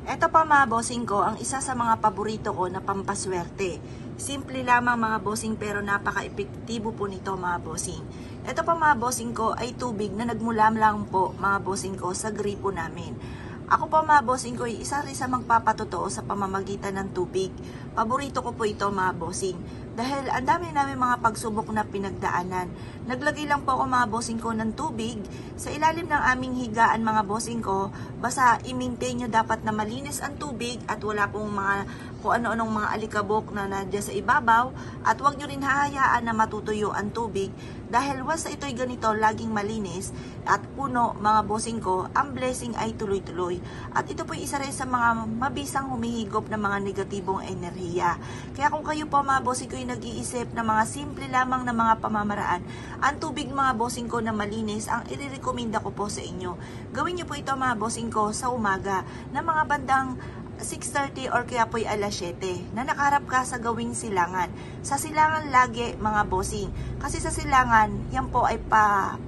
Eto pa mga bossing ko, ang isa sa mga paborito ko na pampaswerte. Simple lamang mga bossing pero napaka-epektibo po nito mga bossing. Eto pa mga bossing ko ay tubig na nagmula lang po mga bossing ko sa gripo namin. Ako po mga bossing ko ay isa rin sa magpapatotoo sa pamamagitan ng tubig. Paborito ko po ito mga bossing. Dahil ang dami namin mga pagsubok na pinagdaanan. Naglagay lang po ako mga bossing ko ng tubig sa ilalim ng aming higaan mga bossing ko. Basta i-maintain nyo dapat na malinis ang tubig at wala pong mga kung ano-anong mga alikabok na nadya sa ibabaw. At huwag nyo rin hahayaan na matutuyo ang tubig. Dahil once ito'y ganito, laging malinis at puno mga bossing ko, ang blessing ay tuloy-tuloy. At ito po isa rin sa mga mabisang humihigop ng mga negatibong enerhiya. Kaya kung kayo po mga bossing ko nag-iisip na mga simple lamang na mga pamamaraan, ang tubig mga bossing ko na malinis, ang irirekomenda ko po sa inyo. Gawin nyo po ito mga bossing ko sa umaga na mga bandang 6:30 or kaya po'y alas 7 na nakaharap ka sa gawing silangan. Sa silangan lagi mga bossing. Kasi sa silangan, yan po ay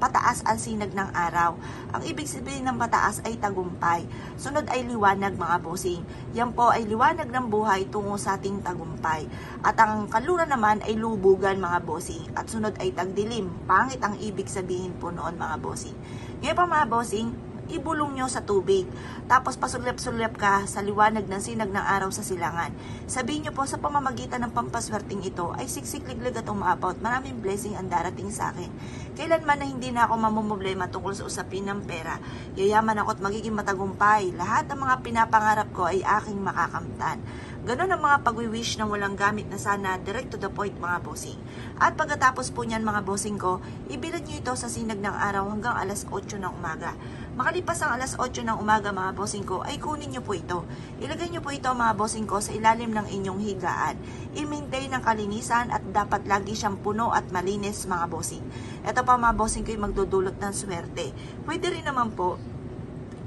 pataas ang sinag ng araw. Ang ibig sabihin ng pataas ay tagumpay. Sunod ay liwanag mga bossing. Yan po ay liwanag ng buhay tungo sa ating tagumpay. At ang kalura naman ay lubugan mga bossing. At sunod ay tagdilim. Pangit ang ibig sabihin po noon mga bossing. Ngayon pa mga bossing, ibulong nyo sa tubig. Tapos pasulyap-sulyap ka sa liwanag ng sinag ng araw sa silangan. Sabihin nyo po sa pamamagitan ng pampaswerteng ito ay siksik-liglig at umaabot. Maraming blessing ang darating sa akin. Kailanman na hindi na ako mamumblema tungkol sa usapin ng pera. Yayaman ako at magiging matagumpay. Lahat ng mga pinapangarap ko ay aking makakamtan. Ganon ang mga pag-wish na walang gamit na sana, direct to the point mga bossing. At pagkatapos po niyan mga bossing ko, ibilad nyo ito sa sinag ng araw hanggang alas 8 ng umaga. Makalipas ang alas 8 ng umaga mga bossing ko, ay kunin nyo po ito. Ilagay nyo po ito mga bossing ko sa ilalim ng inyong higaan. I-maintain ang kalinisan at dapat lagi siyang puno at malinis mga bossing. Ito pa mga bossing ko ay magdudulot ng swerte. Pwede rin naman po,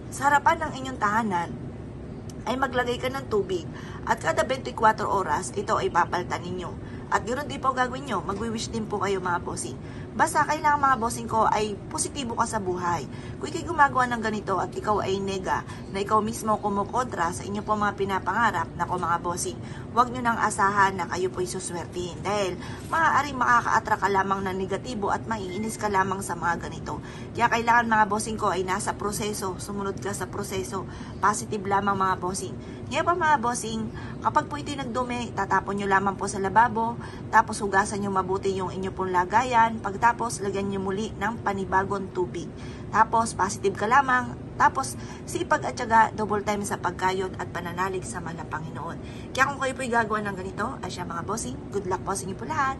sa harapan ng inyong tahanan, ay maglagay ka ng tubig at kada 24 oras ito ay papalitan ninyo. At ganoon din po gagawin nyo, magwi-wish din po kayo mga bossing. Basta kailangan mga bossing ko ay positibo ka sa buhay. Kung ikay gumagawa ng ganito at ikaw ay nega, na ikaw mismo kumukontra sa inyo po mga pinapangarap, nako mga bossing, huwag nyo nang asahan na kayo po'y suswertihin. Dahil maaaring makaka-attract ka lamang ng negatibo at maiinis ka lamang sa mga ganito. Kaya kailangan mga bossing ko ay nasa proseso, sumunod ka sa proseso, positive lamang mga bossing. Ngayon pa mga bossing, kapag po ito'y nagdumi, tatapon nyo lamang po sa lababo, tapos hugasan nyo mabuti yung inyo pong lagayan, pagtapos lagyan nyo muli ng panibagong tubig. Tapos positive ka lamang, tapos sipag at syaga, double time sa pagkayod at pananalig sa mahal na Panginoon. Kaya kung kayo po'y gagawa ng ganito, ay siya mga bossing, good luck po sa inyo po lahat.